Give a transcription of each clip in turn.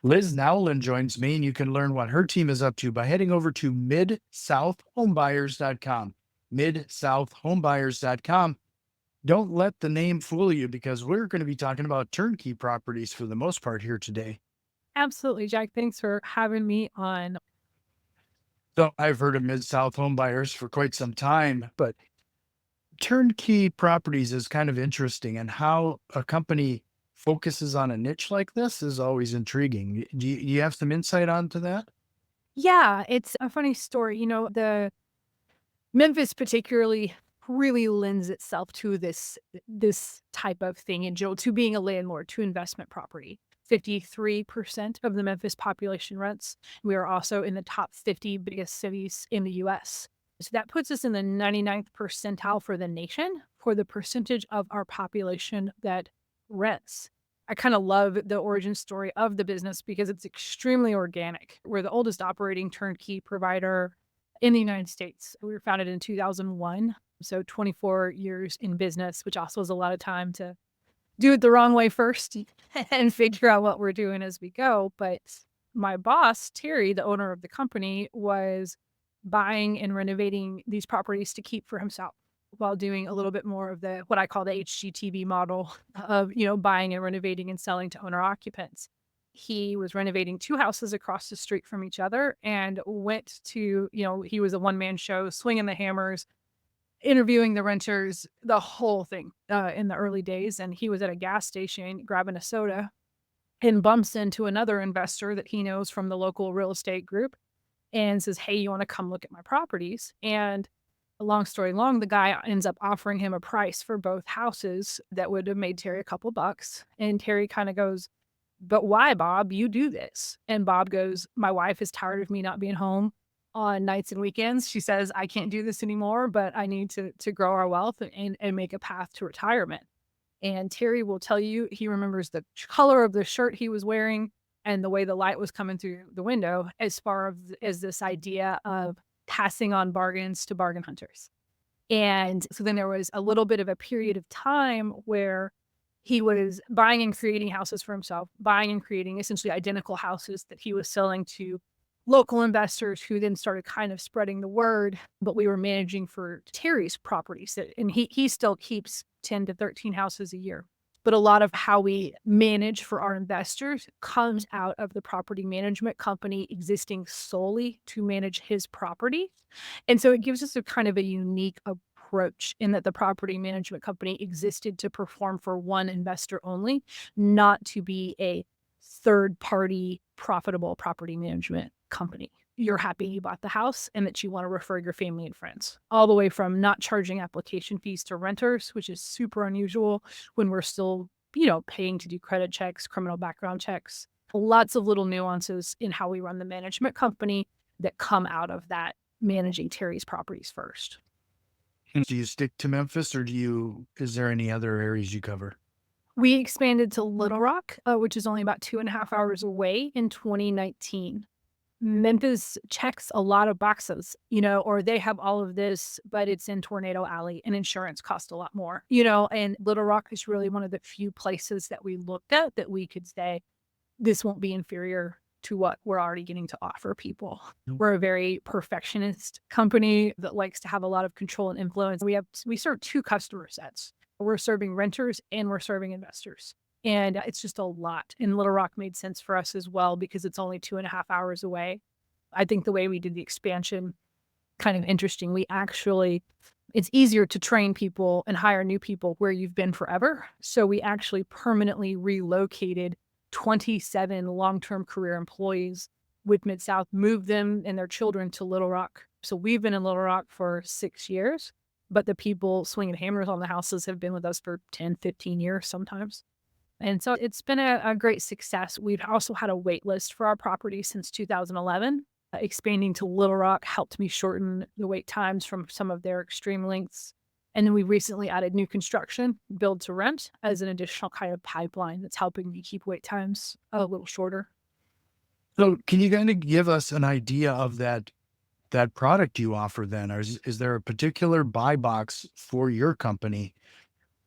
Liz Nowlin joins me, and you can learn what her team is up to by heading over to midsouthhomebuyers.com. Midsouthhomebuyers.com. Don't let the name fool you because we're going to be talking about turnkey properties for the most part here today. Absolutely, Jack. Thanks for having me on. So I've heard of Mid South Home Buyers for quite some time, but turnkey properties is kind of interesting, and how a company focuses on a niche like this is always intriguing. Do you have some insight onto that? Yeah, it's a funny story. The Memphis particularly really lends itself to this type of thing in general, to being a landlord, to investment property. 53% of the Memphis population rents. We are also in the top 50 biggest cities in the US. So that puts us in the 99th percentile for the nation for the percentage of our population that rents. I kind of love the origin story of the business because it's extremely organic. We're the oldest operating turnkey provider in the United States. We were founded in 2001, so 24 years in business, which also is a lot of time to do it the wrong way first and figure out what we're doing as we go. But my boss, Terry, the owner of the company, was buying and renovating these properties to keep for himself while doing a little bit more of the what I call the HGTV model of, buying and renovating and selling to owner occupants. He was renovating two houses across the street from each other and went to, he was a one-man show, swinging the hammers, interviewing the renters, the whole thing, in the early days. And he was at a gas station grabbing a soda and bumps into another investor that he knows from the local real estate group and says, "Hey, you wanna come look at my properties?" And a long story long, the guy ends up offering him a price for both houses that would have made Terry a couple bucks. And Terry kinda goes, "But why, Bob? You do this." And Bob goes, "My wife is tired of me not being home on nights and weekends. She says, I can't do this anymore, but I need to grow our wealth and make a path to retirement." And Terry will tell you he remembers the color of the shirt he was wearing and the way the light was coming through the window as far as this idea of passing on bargains to bargain hunters. And so then there was a little bit of a period of time where he was buying and creating houses for himself, buying and creating essentially identical houses that he was selling to local investors who then started kind of spreading the word. But we were managing for Terry's properties, and he still keeps 10 to 13 houses a year. But a lot of how we manage for our investors comes out of the property management company existing solely to manage his property. And so it gives us a kind of a unique approach in that the property management company existed to perform for one investor only, not to be a third party profitable property management company. You're happy you bought the house and that you want to refer your family and friends, all the way from not charging application fees to renters, which is super unusual when we're still, paying to do credit checks, criminal background checks, lots of little nuances in how we run the management company that come out of that managing Terry's properties first. Do you stick to Memphis, or is there any other areas you cover? We expanded to Little Rock, which is only about 2.5 hours away in 2019. Memphis checks a lot of boxes, or they have all of this, but it's in Tornado Alley and insurance costs a lot more, and Little Rock is really one of the few places that we looked at that we could say, this won't be inferior to what we're already getting to offer people. Nope. We're a very perfectionist company that likes to have a lot of control and influence. We serve two customer sets. We're serving renters and we're serving investors. And it's just a lot. And Little Rock made sense for us as well because it's only 2.5 hours away. I think the way we did the expansion, kind of interesting. It's easier to train people and hire new people where you've been forever. So we actually permanently relocated 27 long-term career employees with Mid-South, moved them and their children to Little Rock. So we've been in Little Rock for 6 years, but the people swinging hammers on the houses have been with us for 10, 15 years sometimes. And so it's been a great success. We've also had a wait list for our property since 2011. Expanding to Little Rock helped me shorten the wait times from some of their extreme lengths. And then we recently added new construction, build to rent, as an additional kind of pipeline that's helping me keep wait times a little shorter. So, can you kind of give us an idea of that product you offer then? Or is there a particular buy box for your company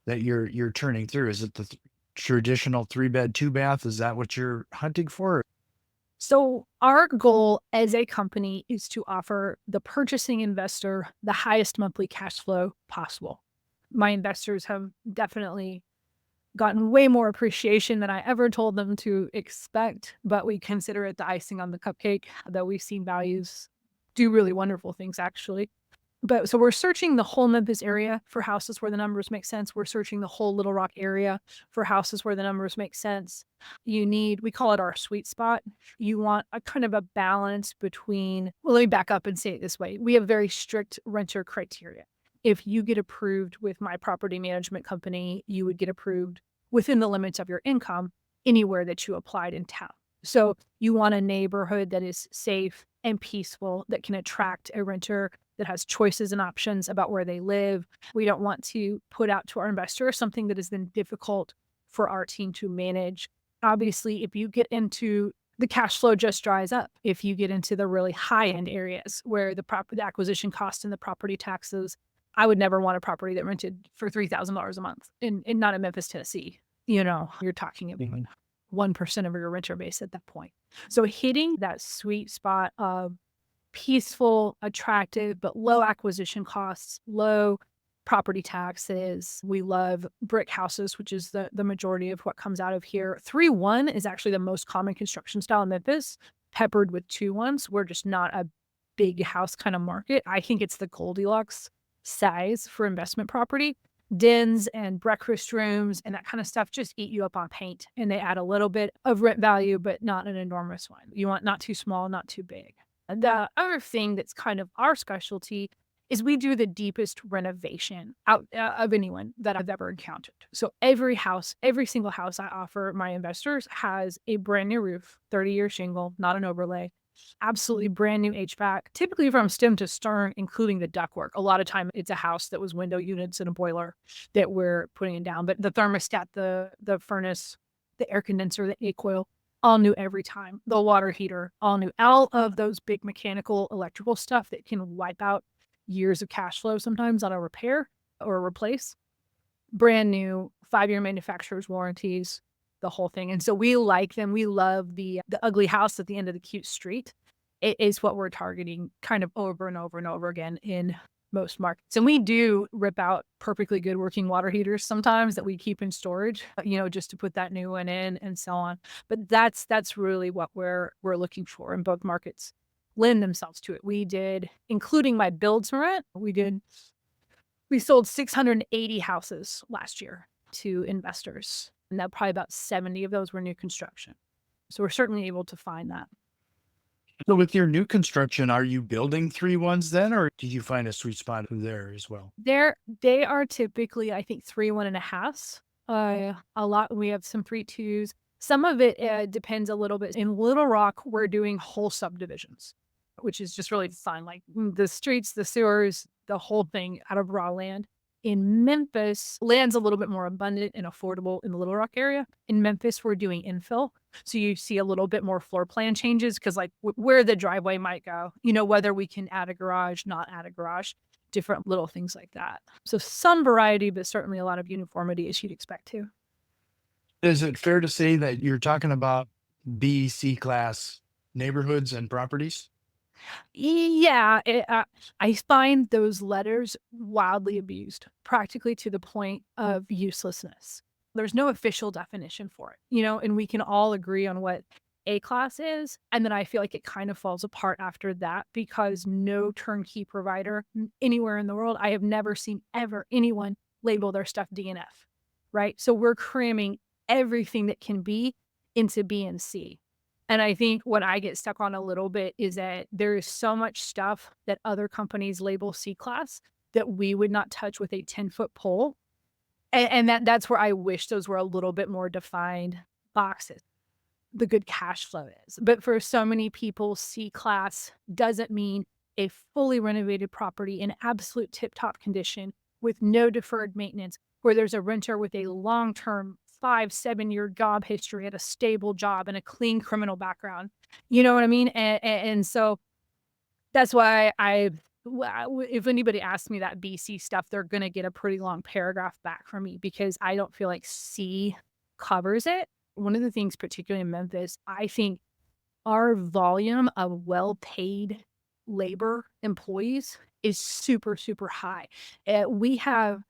that you're turning through? Is it the traditional 3-bed, 2-bath? Is that what you're hunting for? So, our goal as a company is to offer the purchasing investor the highest monthly cash flow possible. My investors have definitely gotten way more appreciation than I ever told them to expect, but we consider it the icing on the cupcake, that we've seen values do really wonderful things, actually. But so we're searching the whole Memphis area for houses where the numbers make sense. We're searching the whole Little Rock area for houses where the numbers make sense. We call it our sweet spot. You want a kind of a balance between, well, let me back up and say it this way. We have very strict renter criteria. If you get approved with my property management company, you would get approved within the limits of your income anywhere that you applied in town. So you want a neighborhood that is safe and peaceful, that can attract a renter, that has choices and options about where they live. We don't want to put out to our investors something that is then difficult for our team to manage. Obviously, if you get into the cash flow just dries up. If you get into the really high end areas where the acquisition cost and the property taxes, I would never want a property that rented for $3,000 a month in not in Memphis, Tennessee. You're talking about 1% of your renter base at that point. So hitting that sweet spot of peaceful, attractive, but low acquisition costs, low property taxes. We love brick houses, which is the majority of what comes out of here. 3-1 is actually the most common construction style in Memphis, peppered with 2-1s. We're just not a big house kind of market. I think it's the Goldilocks size for investment property. Dens and breakfast rooms and that kind of stuff just eat you up on paint, and they add a little bit of rent value, but not an enormous one. You want not too small, not too big. The other thing that's kind of our specialty is we do the deepest renovation out of anyone that I've ever encountered. So every house, every single house I offer my investors has a brand new roof, 30-year shingle, not an overlay, absolutely brand new HVAC, typically from stem to stern, including the ductwork. A lot of time it's a house that was window units and a boiler that we're putting it down, but the thermostat, the furnace, the air condenser, the A coil, all new every time. The water heater, all new. All of those big mechanical, electrical stuff that can wipe out years of cash flow sometimes on a repair or a replace. Brand new, 5-year manufacturer's warranties, the whole thing. And so we like them. We love the ugly house at the end of the cute street. It is what we're targeting kind of over and over and over again in most markets. And we do rip out perfectly good working water heaters sometimes that we keep in storage, just to put that new one in and so on. But that's really what we're looking for, and both markets lend themselves to it. We did, including my build to rent, we sold 680 houses last year to investors. And that probably about 70 of those were new construction. So we're certainly able to find that. So with your new construction, are you building 3-1s then, or do you find a sweet spot there as well? They are typically, I think, 3 1.5s. A lot. We have some 3-2s. Some of it depends a little bit. In Little Rock, we're doing whole subdivisions, which is just really fun. Like the streets, the sewers, the whole thing out of raw land. In Memphis, land's a little bit more abundant and affordable in the Little Rock area. In Memphis, we're doing infill. So you see a little bit more floor plan changes because like where the driveway might go, whether we can add a garage, not add a garage, different little things like that. So some variety, but certainly a lot of uniformity as you'd expect to. Is it fair to say that you're talking about B, C class neighborhoods and properties? Yeah, I find those letters wildly abused, practically to the point of uselessness. There's no official definition for it, and we can all agree on what A class is. And then I feel like it kind of falls apart after that because no turnkey provider anywhere in the world, I have never seen ever anyone label their stuff DNF, right? So we're cramming everything that can be into B and C. And I think what I get stuck on a little bit is that there is so much stuff that other companies label C class that we would not touch with a 10-foot pole. And that's where I wish those were a little bit more defined boxes. The good cash flow is. But for so many people, C class doesn't mean a fully renovated property in absolute tip-top condition with no deferred maintenance, where there's a renter with a long-term 5-7 year job history at a stable job and a clean criminal background. You know what I mean? And so that's why if anybody asks me that BC stuff, they're going to get a pretty long paragraph back from me because I don't feel like C covers it. One of the things, particularly in Memphis, I think our volume of well-paid labor employees is super, super high. We have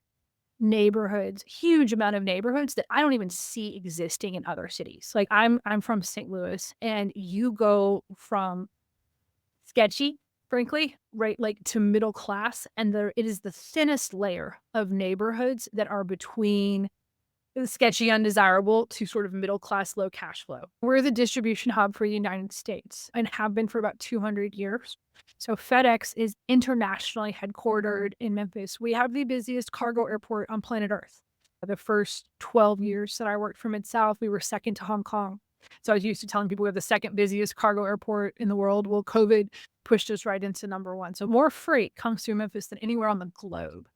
neighborhoods, huge amount of neighborhoods that I don't even see existing in other cities. Like I'm from St. Louis, and you go from sketchy, frankly, right, like, to middle class, and there it is the thinnest layer of neighborhoods that are between sketchy, undesirable to sort of middle class, low cash flow. We're the distribution hub for the United States and have been for about 200 years. So FedEx is internationally headquartered in Memphis. We have the busiest cargo airport on planet Earth. The first 12 years that I worked for Mid-South, we were second to Hong Kong. So I was used to telling people we have the second busiest cargo airport in the world. Well, COVID pushed us right into number one. So more freight comes through Memphis than anywhere on the globe.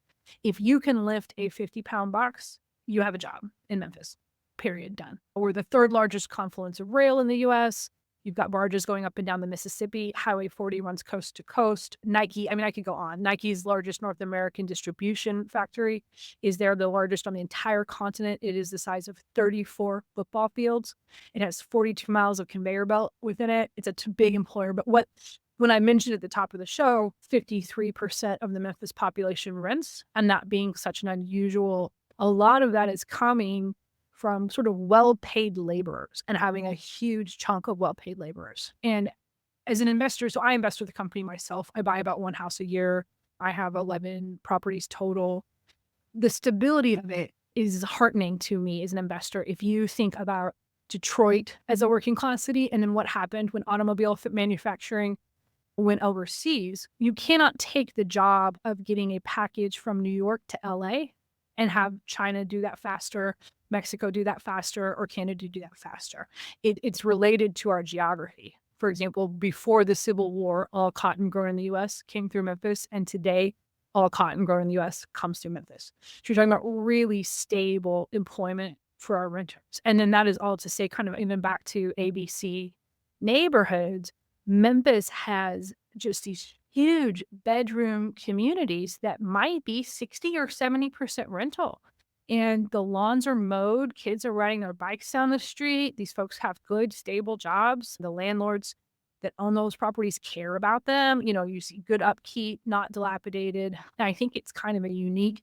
If you can lift a 50-pound box, you have a job in Memphis. Period. Done. We're the third largest confluence of rail in the US. You've got barges going up and down the Mississippi. Highway 40 runs coast to coast. Nike, I mean, I could go on. Nike's largest North American distribution factory is there, the largest on the entire continent. It is the size of 34 football fields. It has 42 miles of conveyor belt within it. It's a big employer. But when I mentioned at the top of the show, 53% of the Memphis population rents, and that being such an unusual, a lot of that is coming from sort of well-paid laborers and having a huge chunk of well-paid laborers. And as an investor, so I invest with the company myself. I buy about one house a year. I have 11 properties total. The stability of it is heartening to me as an investor. If you think about Detroit as a working class city, and then what happened when automobile manufacturing went overseas, you cannot take the job of getting a package from New York to LA and have China do that faster, Mexico do that faster, or Canada do that faster. It's related to our geography. For example, before the Civil War, all cotton grown in the US came through Memphis, and today, all cotton grown in the US comes through Memphis. So you're talking about really stable employment for our renters. And then that is all to say, kind of even back to ABC neighborhoods, Memphis has just these huge bedroom communities that might be 60 or 70% rental. And the lawns are mowed, kids are riding their bikes down the street. These folks have good, stable jobs. The landlords that own those properties care about them. You know, you see good upkeep, not dilapidated. And I think it's kind of a unique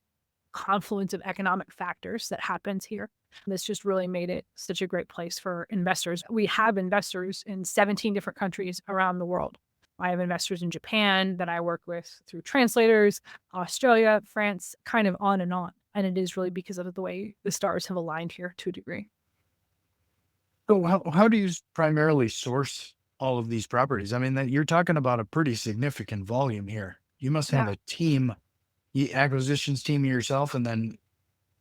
confluence of economic factors that happens here. This just really made it such a great place for investors. We have investors in 17 different countries around the world. I have investors in Japan that I work with through translators, Australia, France, kind of on and on. And it is really because of the way the stars have aligned here to a degree. So how do you primarily source all of these properties? I mean, that you're talking about a pretty significant volume here. You must have Yeah. a team, acquisitions team yourself, and then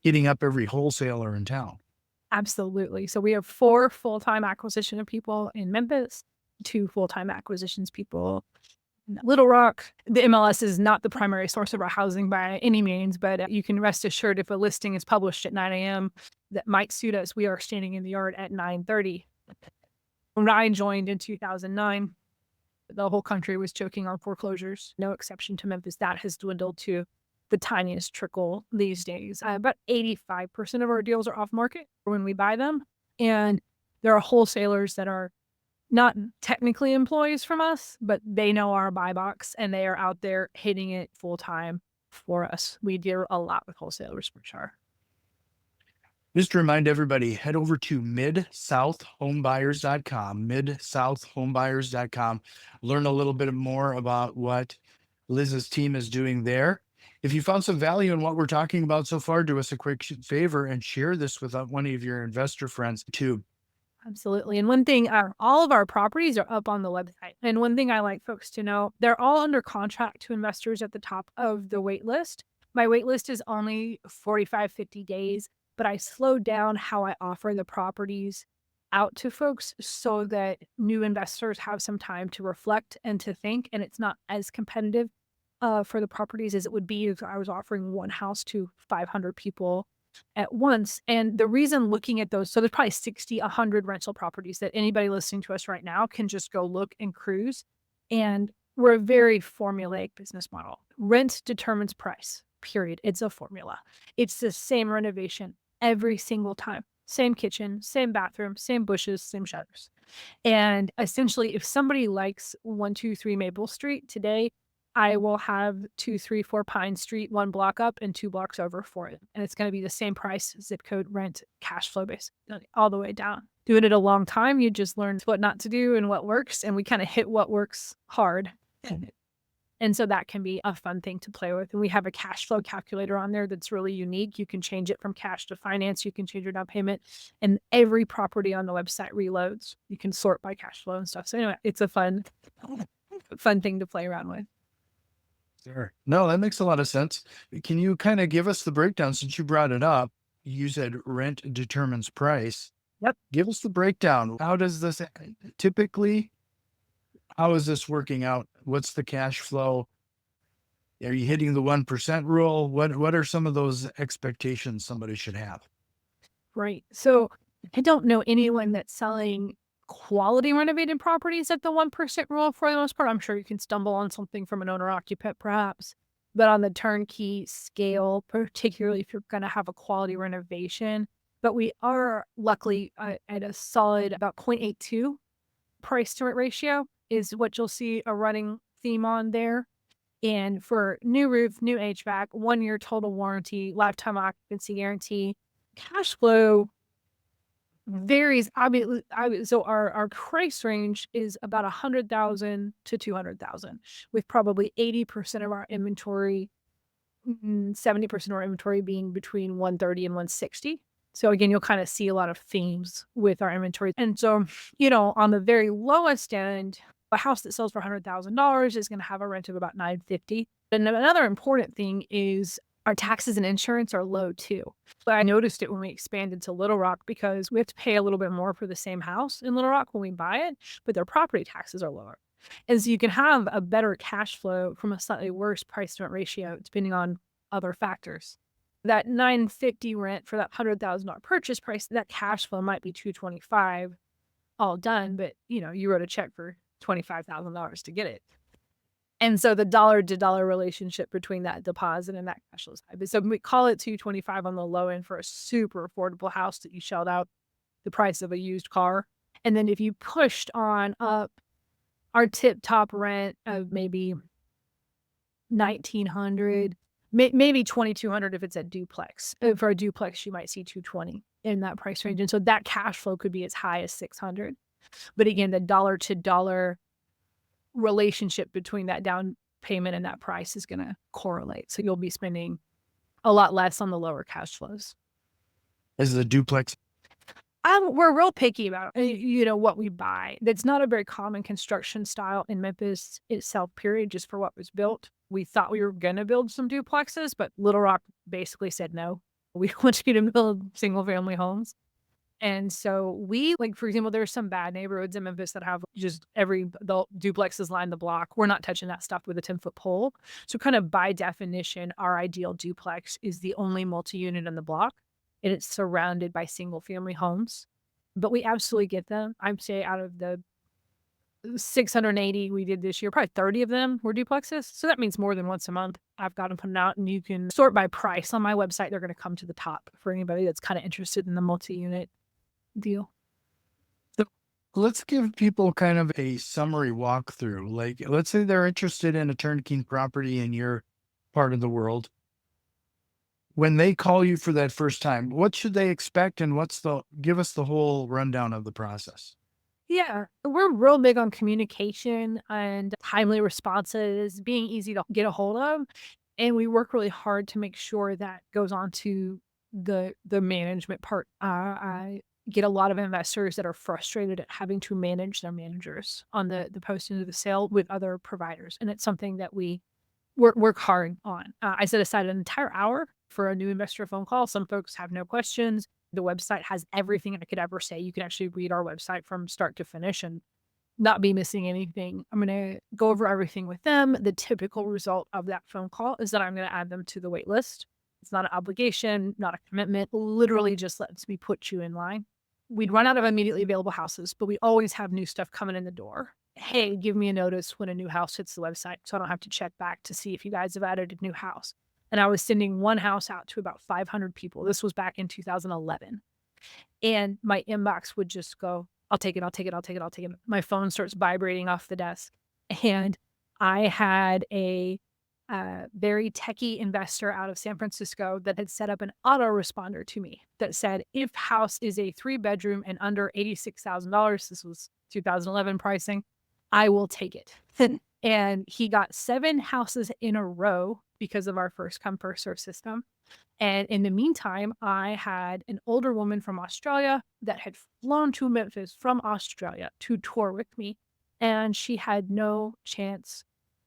hitting up every wholesaler in town. Absolutely. So we have 4 full-time acquisition of people in Memphis, 2 full-time acquisitions people in Little Rock. The MLS is not the primary source of our housing by any means, but you can rest assured if a listing is published at 9 a.m. that might suit us, we are standing in the yard at 9:30. When I joined in 2009, the whole country was choking on foreclosures, no exception to Memphis. That has dwindled to the tiniest trickle these days. About 85% of our deals are off market when we buy them. And there are wholesalers that are not technically employees from us, but they know our buy box and they are out there hitting it full time for us. We deal a lot with wholesalers for sure. Just to remind everybody, head over to midsouthhomebuyers.com, midsouthhomebuyers.com. Learn a little bit more about what Liz's team is doing there. If you found some value in what we're talking about so far, do us a quick favor and share this with one of your investor friends too. Absolutely. And one thing, all of our properties are up on the website. And one thing I like folks to know, they're all under contract to investors at the top of the wait list. My wait list is only 45, 50 days, but I slowed down how I offer the properties out to folks so that new investors have some time to reflect and to think. And it's not as competitive for the properties as it would be if I was offering one house to 500 people at once. And the reason looking at those, so there's probably 60, 100 rental properties that anybody listening to us right now can just go look and cruise. And we're a very formulaic business model. Rent determines price, period. It's a formula. It's the same renovation every single time. same kitchen, same bathroom, same bushes, same shutters. And essentially, if somebody likes 123 Maple Street today, I will have 234 Pine Street, 1 block up and 2 blocks over for it. And it's going to be the same price, zip code, rent, cash flow base, all the way down. Doing it a long time, you just learn what not to do and what works. And we kind of hit what works hard. And so that can be a fun thing to play with. And we have a cash flow calculator on there that's really unique. You can change it from cash to finance. You can change your down payment. And every property on the website reloads. You can sort by cash flow and stuff. So anyway, it's a fun thing to play around with. Sure. No, that makes a lot of sense. Can you kind of give us the breakdown since you brought it up? You said rent determines price. Yep. Give us the breakdown. How does this typically, how is this working out? What's the cash flow? Are you hitting the 1% rule? What are some of those expectations somebody should have? Right. So I don't know anyone that's selling quality renovated properties at the 1% rule for the most part. I'm sure you can stumble on something from an owner occupant perhaps. But on the turnkey scale, particularly if you're going to have a quality renovation, but we are luckily at a solid about 0.82 price to rent ratio is what you'll see a running theme on there. And for new roof, new HVAC, 1 year total warranty, lifetime occupancy guarantee, cash flow varies. So our price range is about 100,000 to 200,000, with probably 80% of our inventory, 70% of our inventory being between 130 and 160. So again, you'll kind of see a lot of themes with our inventory. And so, on the very lowest end, a house that sells for $100,000 is going to have a rent of about $950. And another important thing is our taxes and insurance are low too. But I noticed it when we expanded to Little Rock because we have to pay a little bit more for the same house in Little Rock when we buy it, but their property taxes are lower. And so you can have a better cash flow from a slightly worse price to rent ratio depending on other factors. That $950 rent for that $100,000 purchase price, that cash flow might be $225 all done, but you wrote a check for $25,000 to get it. And so the dollar to dollar relationship between that deposit and that cash flow is high. But so we call it $225 on the low end for a super affordable house that you shelled out the price of a used car. And then if you pushed on up our tip top rent of maybe $1,900, maybe $2,200 if it's a duplex. For a duplex, you might see $220 in that price range. And so that cash flow could be as high as $600. But again, the dollar to dollar relationship between that down payment and that price is going to correlate. So you'll be spending a lot less on the lower cash flows. Is the duplex? We're real picky about, what we buy. That's not a very common construction style in Memphis itself, period, just for what was built. We thought we were going to build some duplexes, but Little Rock basically said no. We want you to build single family homes. And so for example, there's some bad neighborhoods in Memphis that have just the duplexes line the block. We're not touching that stuff with a 10-foot pole. So kind of by definition, our ideal duplex is the only multi-unit in the block, and it's surrounded by single family homes. But we absolutely get them. I'd say out of the 680 we did this year, probably 30 of them were duplexes. So that means more than once a month I've got them put out, and you can sort by price on my website. They're going to come to the top for anybody that's kind of interested in the multi-unit deal. So let's give people kind of a summary walkthrough. Like, let's say they're interested in a turnkey property in your part of the world. When they call you for that first time, what should they expect, and give us the whole rundown of the process? Yeah, we're real big on communication and timely responses, being easy to get a hold of. And we work really hard to make sure that goes on to the management part. I get a lot of investors that are frustrated at having to manage their managers on the posting of the sale with other providers. And it's something that we work hard on. I set aside an entire hour for a new investor phone call. Some folks have no questions. The website has everything I could ever say. You can actually read our website from start to finish and not be missing anything. I'm going to go over everything with them. The typical result of that phone call is that I'm going to add them to the wait list. It's not an obligation, not a commitment, literally just lets me put you in line. We'd run out of immediately available houses, but we always have new stuff coming in the door. Hey, give me a notice when a new house hits the website so I don't have to check back to see if you guys have added a new house. And I was sending one house out to about 500 people. This was back in 2011. And my inbox would just go, I'll take it, I'll take it, I'll take it, I'll take it. My phone starts vibrating off the desk. And I had a very techie investor out of San Francisco that had set up an autoresponder to me that said, if house is a 3-bedroom and under $86,000, this was 2011 pricing, I will take it. And he got 7 houses in a row because of our first come, first serve system. And in the meantime, I had an older woman from Australia that had flown to Memphis from Australia to tour with me. And she had no chance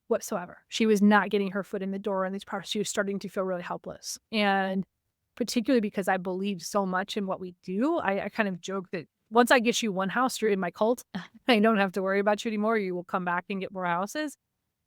whatsoever. She was not getting her foot in the door in these parts. She was starting to feel really helpless. And particularly because I believe so much in what we do, I kind of joke that once I get you one house, you're in my cult. I don't have to worry about you anymore. You will come back and get more houses.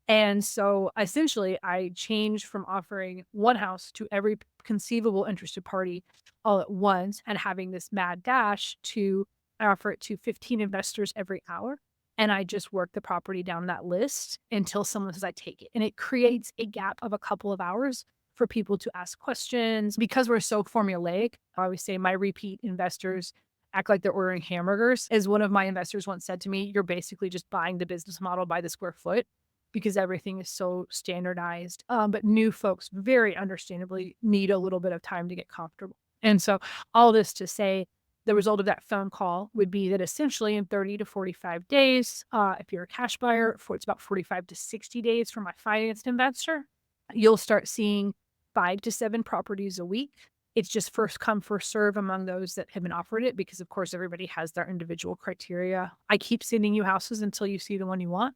And so essentially, I changed from offering one house to every conceivable interested party all at once and having this mad dash to I offer it to 15 investors every hour. And I just work the property down that list until someone says I take it. And it creates a gap of a couple of hours for people to ask questions. Because we're so formulaic, I always say my repeat investors act like they're ordering hamburgers. As one of my investors once said to me, you're basically just buying the business model by the square foot because everything is so standardized. But new folks very understandably need a little bit of time to get comfortable. And so all this to say, the result of that phone call would be that essentially in 30 to 45 days, if you're a cash buyer, it's about 45 to 60 days for my financed investor, you'll start seeing 5 to 7 properties a week. It's just first come, first serve among those that have been offered it because, of course, everybody has their individual criteria. I keep sending you houses until you see the one you want.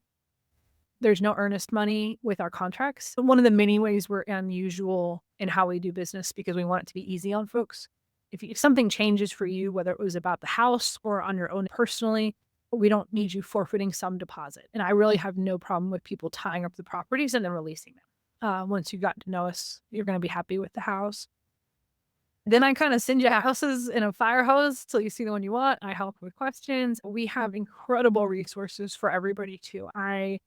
There's no earnest money with our contracts. One of the many ways we're unusual in how we do business because we want it to be easy on folks. If something changes for you, whether it was about the house or on your own personally, we don't need you forfeiting some deposit. And I really have no problem with people tying up the properties and then releasing them. Once you've gotten to know us, you're going to be happy with the house. Then I kind of send you houses in a fire hose till you see the one you want. I help with questions. We have incredible resources for everybody too. I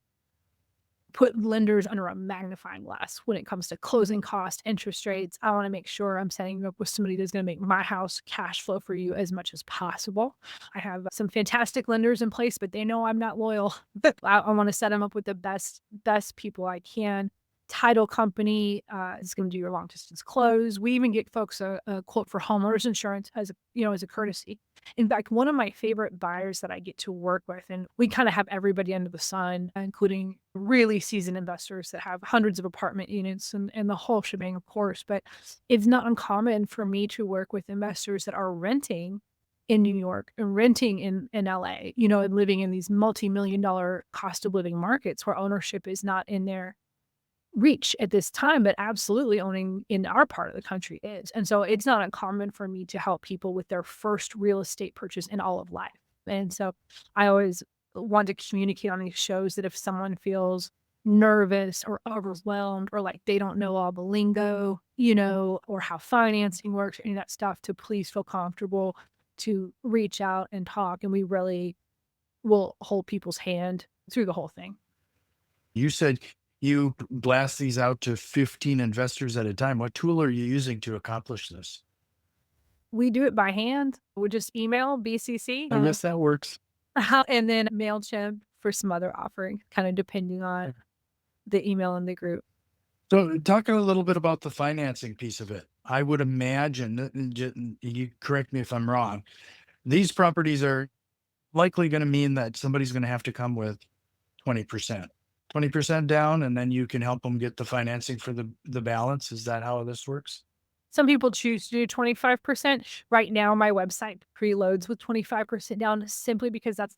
put lenders under a magnifying glass when it comes to closing costs, interest rates. I want to make sure I'm setting you up with somebody that's going to make my house cash flow for you as much as possible. I have some fantastic lenders in place, but they know I'm not loyal. I want to set them up with the best people I can. Title company is going to do your long distance close. We even get folks a quote for homeowners insurance as a courtesy. In fact, one of my favorite buyers that I get to work with, and we kind of have everybody under the sun, including really seasoned investors that have hundreds of apartment units and the whole shebang, of course. But it's not uncommon for me to work with investors that are renting in New York and renting in LA, and living in these multi-million-dollar cost of living markets where ownership is not in their reach at this time, but absolutely owning in our part of the country is. And so it's not uncommon for me to help people with their first real estate purchase in all of life. And so I always want to communicate on these shows that if someone feels nervous or overwhelmed or like they don't know all the lingo, or how financing works, any of that stuff, to please feel comfortable to reach out and talk. And we really will hold people's hand through the whole thing. You said you blast these out to 15 investors at a time. What tool are you using to accomplish this? We do it by hand. We just email BCC. I guess that works. And then MailChimp for some other offering, kind of depending on the email in the group. So talk a little bit about the financing piece of it. I would imagine, you correct me if I'm wrong, these properties are likely going to mean that somebody's going to have to come with 20%. 20% down, and then you can help them get the financing for the balance. Is that how this works? Some people choose to do 25%. Right now, my website preloads with 25% down simply because that's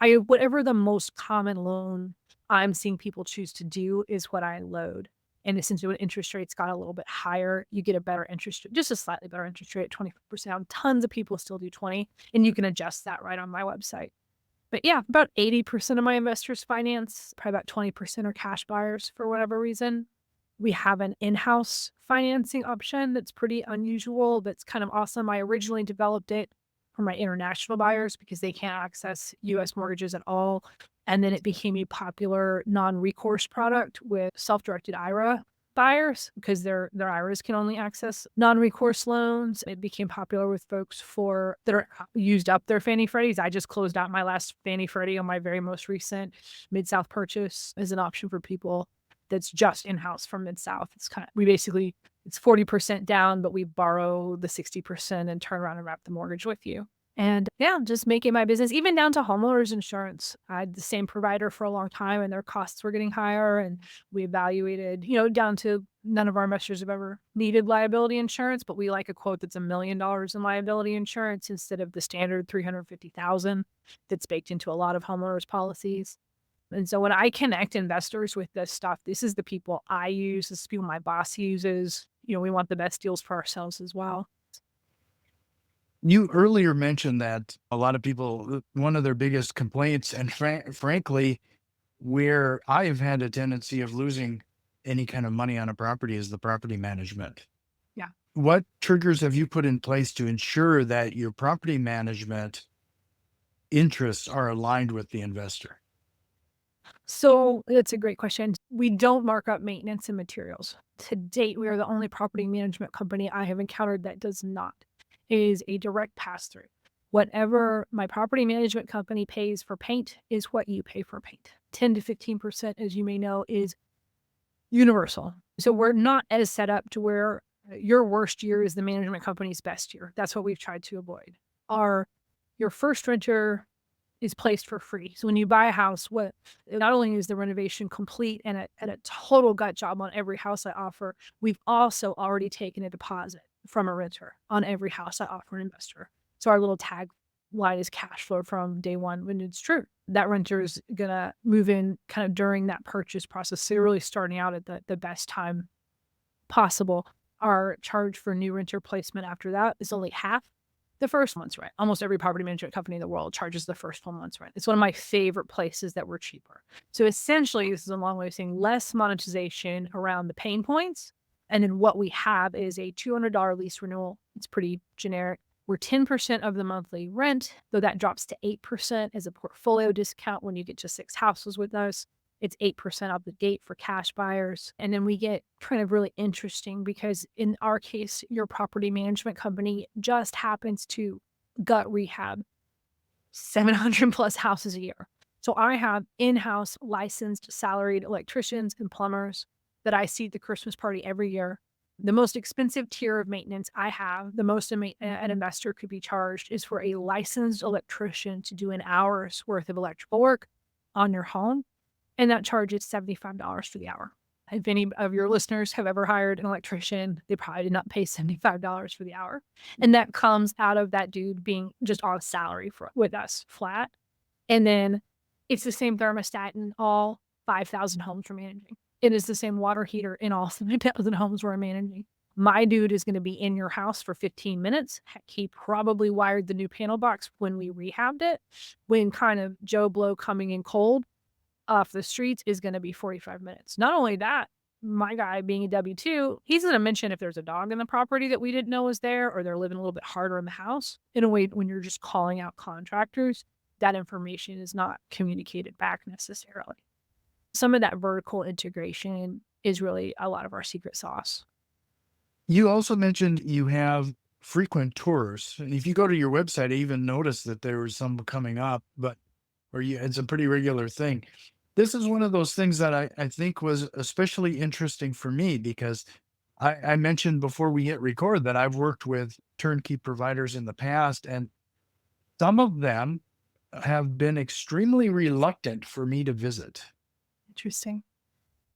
whatever the most common loan I'm seeing people choose to do is what I load. And essentially when interest rates got a little bit higher, you get a better interest, just a slightly better interest rate at 25% down. Tons of people still do 20, and you can adjust that right on my website. But yeah, about 80% of my investors finance, probably about 20% are cash buyers for whatever reason. We have an in-house financing option that's pretty unusual, that's kind of awesome. I originally developed it for my international buyers because they can't access US mortgages at all. And then it became a popular non-recourse product with self-directed IRA buyers because their IRAs can only access non-recourse loans. It became popular with folks for that are used up their Fannie Freddies. I just closed out my last Fannie Freddie on my very most recent Mid-South purchase as an option for people that's just in-house from Mid-South. It's 40% down, but we borrow the 60% and turn around and wrap the mortgage with you. And yeah, just making my business, even down to homeowners insurance. I had the same provider for a long time and their costs were getting higher. And we evaluated, down to none of our investors have ever needed liability insurance, but we like a quote that's $1 million in liability insurance instead of the standard 350,000 that's baked into a lot of homeowners policies. And so when I connect investors with this stuff, this is the people I use, this is people my boss uses. We want the best deals for ourselves as well. You earlier mentioned that a lot of people, one of their biggest complaints, and frankly, where I've had a tendency of losing any kind of money on a property is the property management. Yeah. What triggers have you put in place to ensure that your property management interests are aligned with the investor? So that's a great question. We don't mark up maintenance and materials. To date, we are the only property management company I have encountered that does not. It is a direct pass through. Whatever my property management company pays for paint is what you pay for paint. 10 to 15%, as you may know, is universal. So we're not as set up to where your worst year is the management company's best year. That's what we've tried to avoid. Your first renter is placed for free. So when you buy a house, not only is the renovation complete and a total gut job on every house I offer, we've also already taken a deposit from a renter on every house I offer an investor. So our little tagline is cash flow from day one, when it's true. That renter is gonna move in kind of during that purchase process. So you're really starting out at the best time possible. Our charge for new renter placement after that is only half the first month's rent. Almost every property management company in the world charges the first 1 month's rent. It's one of my favorite places that we're cheaper. So essentially, this is a long way of saying less monetization around the pain points. And then what we have is a $200 lease renewal. It's pretty generic. We're 10% of the monthly rent, though that drops to 8% as a portfolio discount when you get to 6 houses with us. It's 8% off the gate for cash buyers. And then we get kind of really interesting because in our case, your property management company just happens to gut rehab 700 plus houses a year. So I have in-house licensed salaried electricians and plumbers that I see at the Christmas party every year. The most expensive tier of maintenance I have, the most an investor could be charged, is for a licensed electrician to do an hour's worth of electrical work on your home. And that charge is $75 for the hour. If any of your listeners have ever hired an electrician, they probably did not pay $75 for the hour. And that comes out of that dude being just on salary with us flat. And then it's the same thermostat in all 5,000 homes we're managing. It is the same water heater in all 7,000 homes we're managing. My dude is going to be in your house for 15 minutes. Heck, he probably wired the new panel box when we rehabbed it. When kind of Joe Blow coming in cold off the streets is going to be 45 minutes. Not only that, my guy being a W-2, he's going to mention if there's a dog in the property that we didn't know was there, or they're living a little bit harder in the house. In a way, when you're just calling out contractors, that information is not communicated back necessarily. Some of that vertical integration is really a lot of our secret sauce. You also mentioned you have frequent tours. And if you go to your website, I even noticed that there was some coming up, it's a pretty regular thing. This is one of those things that I think was especially interesting for me because I mentioned before we hit record that I've worked with turnkey providers in the past, and some of them have been extremely reluctant for me to visit. Interesting.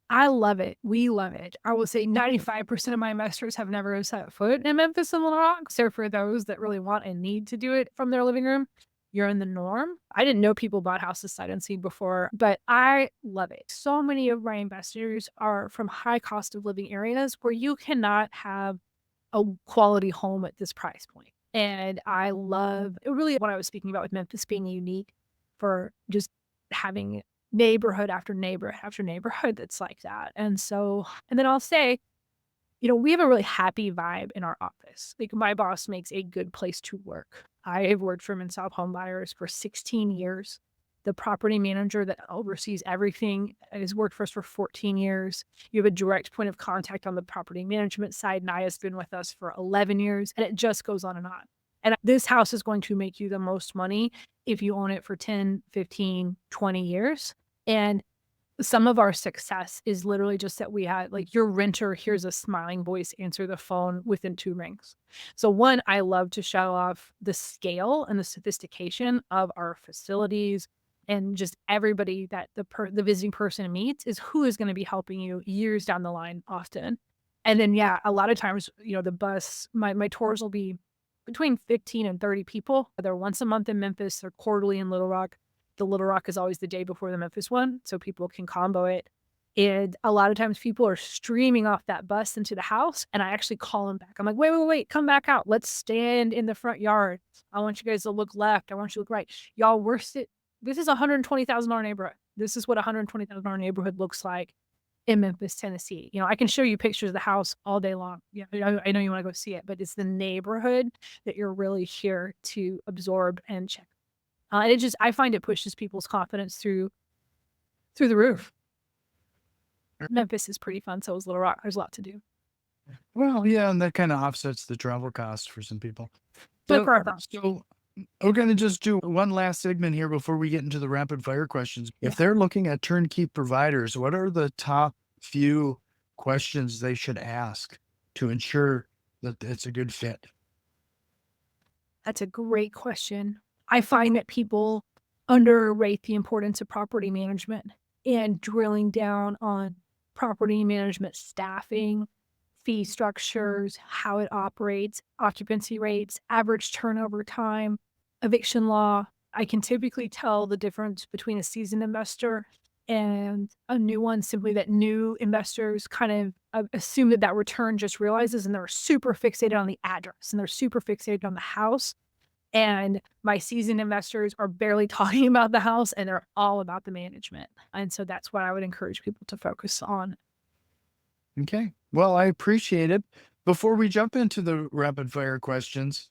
I love it. We love it. I will say 95% of my investors have never set foot in Memphis and Little Rock. So for those that really want and need to do it from their living room, you're in the norm. I didn't know people bought houses sight unseen before, but I love it. So many of my investors are from high cost of living areas where you cannot have a quality home at this price point. And I love really what I was speaking about with Memphis being unique for just having neighborhood after neighborhood after neighborhood that's like that. And then I'll say, we have a really happy vibe in our office. Like my boss makes a good place to work. I have worked for Mid-South home buyers for 16 years. The property manager that oversees everything has worked for us for 14 years. You have a direct point of contact on the property management side. Naya's been with us for 11 years, and it just goes on and on. And this house is going to make you the most money if you own it for 10, 15, 20 years. And some of our success is literally just that we had, like, your renter hears a smiling voice answer the phone within 2 rings. So one, I love to show off the scale and the sophistication of our facilities, and just everybody that the visiting person meets is who is gonna be helping you years down the line often. And then, yeah, a lot of times, the bus my tours will be between 15 and 30 people. They're once a month in Memphis, they're quarterly in Little Rock. The Little Rock is always the day before the Memphis one, so people can combo it. And a lot of times people are streaming off that bus into the house, and I actually call them back. I'm like, "Wait, wait, wait, come back out. Let's stand in the front yard. I want you guys to look left. I want you to look right. Y'all, this is a $120,000 neighborhood. This is what a $120,000 neighborhood looks like in Memphis, Tennessee. I can show you pictures of the house all day long. Yeah, I know you wanna go see it, but it's the neighborhood that you're really here to absorb and check. And I find it pushes people's confidence through the roof. Memphis is pretty fun, so is Little Rock. There's a lot to do. Well, yeah, and that kind of offsets the travel cost for some people. But So, for our house. so we're going to just do one last segment here before we get into the rapid fire questions. Yeah. If they're looking at turnkey providers, what are the top few questions they should ask to ensure that it's a good fit? That's a great question. I find that people underrate the importance of property management and drilling down on property management staffing, fee structures, how it operates, occupancy rates, average turnover time, eviction law. I can typically tell the difference between a seasoned investor and a new one, simply that new investors kind of assume that that return just realizes, and they're super fixated on the address and they're super fixated on the house. And my seasoned investors are barely talking about the house, and they're all about the management. And so that's what I would encourage people to focus on. Okay. Well, I appreciate it. Before we jump into the rapid fire questions,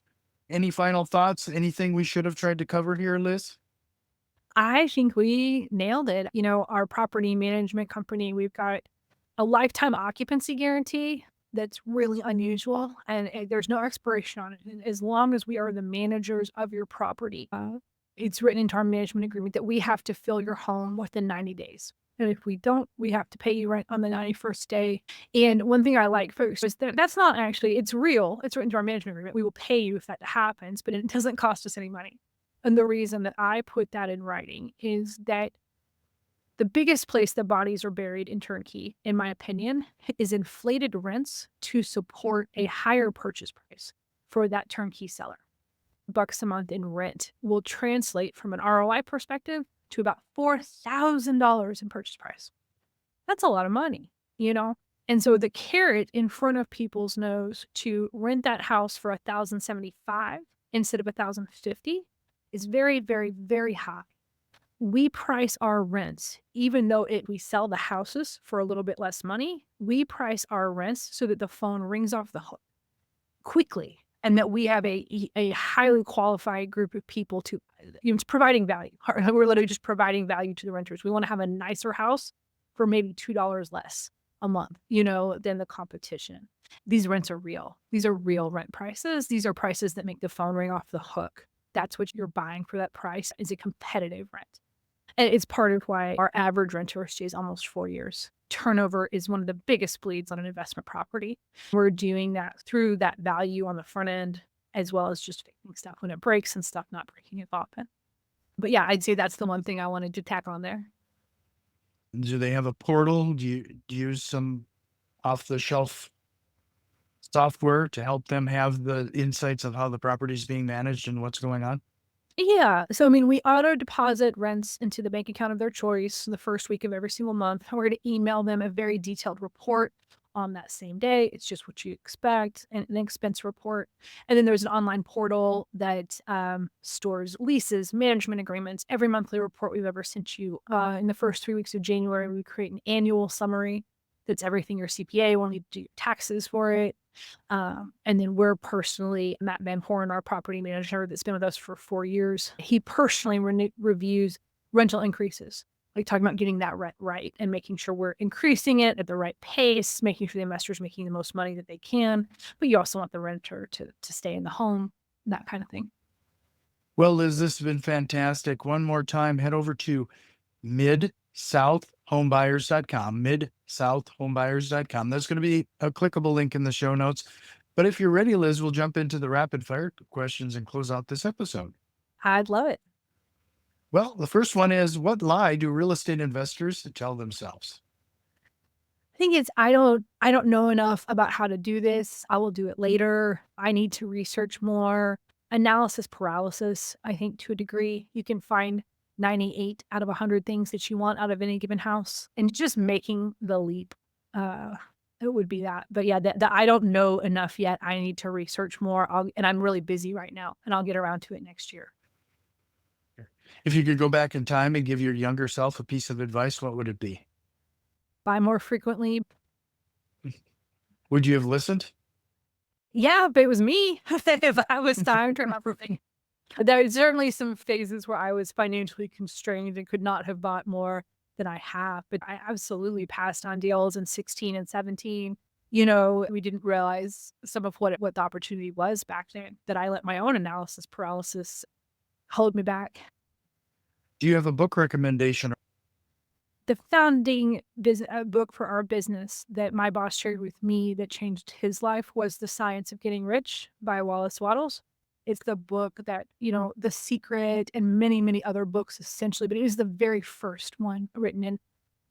any final thoughts? Anything we should have tried to cover here, Liz? I think we nailed it. Our property management company, we've got a lifetime occupancy guarantee that's really unusual, and there's no expiration on it. And as long as we are the managers of your property, it's written into our management agreement that we have to fill your home within 90 days. And if we don't, we have to pay you rent on the 91st day. And one thing I like folks is that that's not actually, it's real. It's written into our management agreement. We will pay you if that happens, but it doesn't cost us any money. And the reason that I put that in writing is that the biggest place the bodies are buried in turnkey, in my opinion, is inflated rents to support a higher purchase price for that turnkey seller. Bucks a month in rent will translate from an ROI perspective to about $4,000 in purchase price. That's a lot of money. And so the carrot in front of people's nose to rent that house for $1,075 instead of $1,050 is very, very, very high. We price our rents, even though we sell the houses for a little bit less money, we price our rents so that the phone rings off the hook quickly, and that we have a highly qualified group of people to, it's providing value. We're literally just providing value to the renters. We want to have a nicer house for maybe $2 less a month, than the competition. These rents are real. These are real rent prices. These are prices that make the phone ring off the hook. That's what you're buying for that price, is a competitive rent. And it's part of why our average renter stays almost 4 years. Turnover is one of the biggest bleeds on an investment property. We're doing that through that value on the front end, as well as just fixing stuff when it breaks and stuff not breaking as often. But yeah, I'd say that's the one thing I wanted to tack on there. Do they have a portal? Do you use some off the shelf software to help them have the insights of how the property is being managed and what's going on? Yeah. So, we auto deposit rents into the bank account of their choice the first week of every single month. We're going to email them a very detailed report on that same day. It's just what you expect, and an expense report. And then there's an online portal that stores leases, management agreements, every monthly report we've ever sent you. In the first 3 weeks of January, we create an annual summary that's everything your CPA will need to do your taxes for it. And then we're personally, Matt Van Horn, our property manager that's been with us for 4 years, he personally reviews rental increases, like talking about getting that rent right and making sure we're increasing it at the right pace, making sure the investor's making the most money that they can, but you also want the renter to stay in the home, that kind of thing. Well, Liz, this has been fantastic. One more time, head over to midsouthhomebuyers.com, midsouthhomebuyers.com. There's going to be a clickable link in the show notes. But if you're ready, Liz, we'll jump into the rapid fire questions and close out this episode. I'd love it. Well, the first one is, what lie do real estate investors tell themselves? I think it's I don't know enough about how to do this. I will do it later. I need to research more. Analysis paralysis, I think to a degree. You can find 98 out of 100 things that you want out of any given house, and just making the leap. Uh it would be that. But yeah, that I don't know enough yet. I need to research more. And I'm really busy right now, and I'll get around to it next year. If you could go back in time and give your younger self a piece of advice, what would it be? Buy more frequently. Would you have listened? Yeah, but it was me. If I was time to remember things. There are certainly some phases where I was financially constrained and could not have bought more than I have, but I absolutely passed on deals in 16 and 17. We didn't realize some of what the opportunity was back then, that I let my own analysis paralysis hold me back. Do you have a book recommendation? The founding book for our business that my boss shared with me that changed his life was The Science of Getting Rich by Wallace Wattles. It's the book that, The Secret and many, many other books essentially, but it is the very first one written in.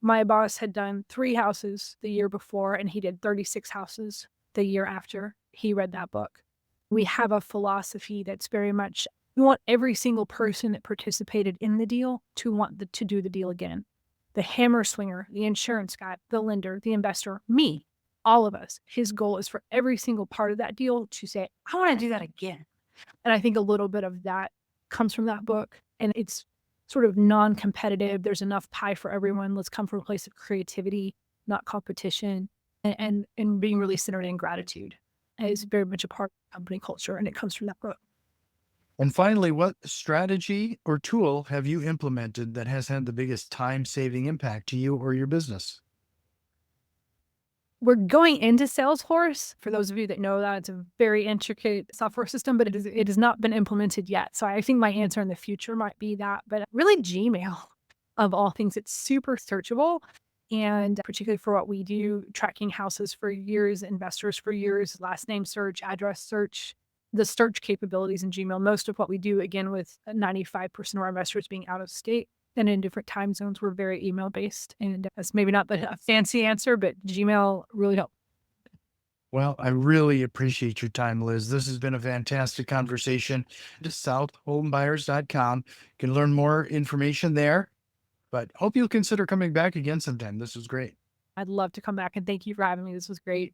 My boss had done 3 houses the year before, and he did 36 houses the year after he read that book. We have a philosophy that's very much, we want every single person that participated in the deal to want to do the deal again. The hammer swinger, the insurance guy, the lender, the investor, me, all of us. His goal is for every single part of that deal to say, I want to do that again. And I think a little bit of that comes from that book. And it's sort of non-competitive. There's enough pie for everyone. Let's come from a place of creativity, not competition, and being really centered in gratitude is very much a part of company culture. And it comes from that book. And finally, what strategy or tool have you implemented that has had the biggest time-saving impact to you or your business? We're going into Salesforce. For those of you that know that, it's a very intricate software system, but it has not been implemented yet. So I think my answer in the future might be that, but really Gmail of all things. It's super searchable. And particularly for what we do, tracking houses for years, investors for years, last name search, address search, the search capabilities in Gmail. Most of what we do, again, with 95% of our investors being out of state and in different time zones, we're very email based. And that's maybe not a fancy answer, but Gmail really helps. Well, I really appreciate your time, Liz. This has been a fantastic conversation. Just southhomebuyers.com. You can learn more information there, but hope you'll consider coming back again sometime. This was great. I'd love to come back, and thank you for having me. This was great.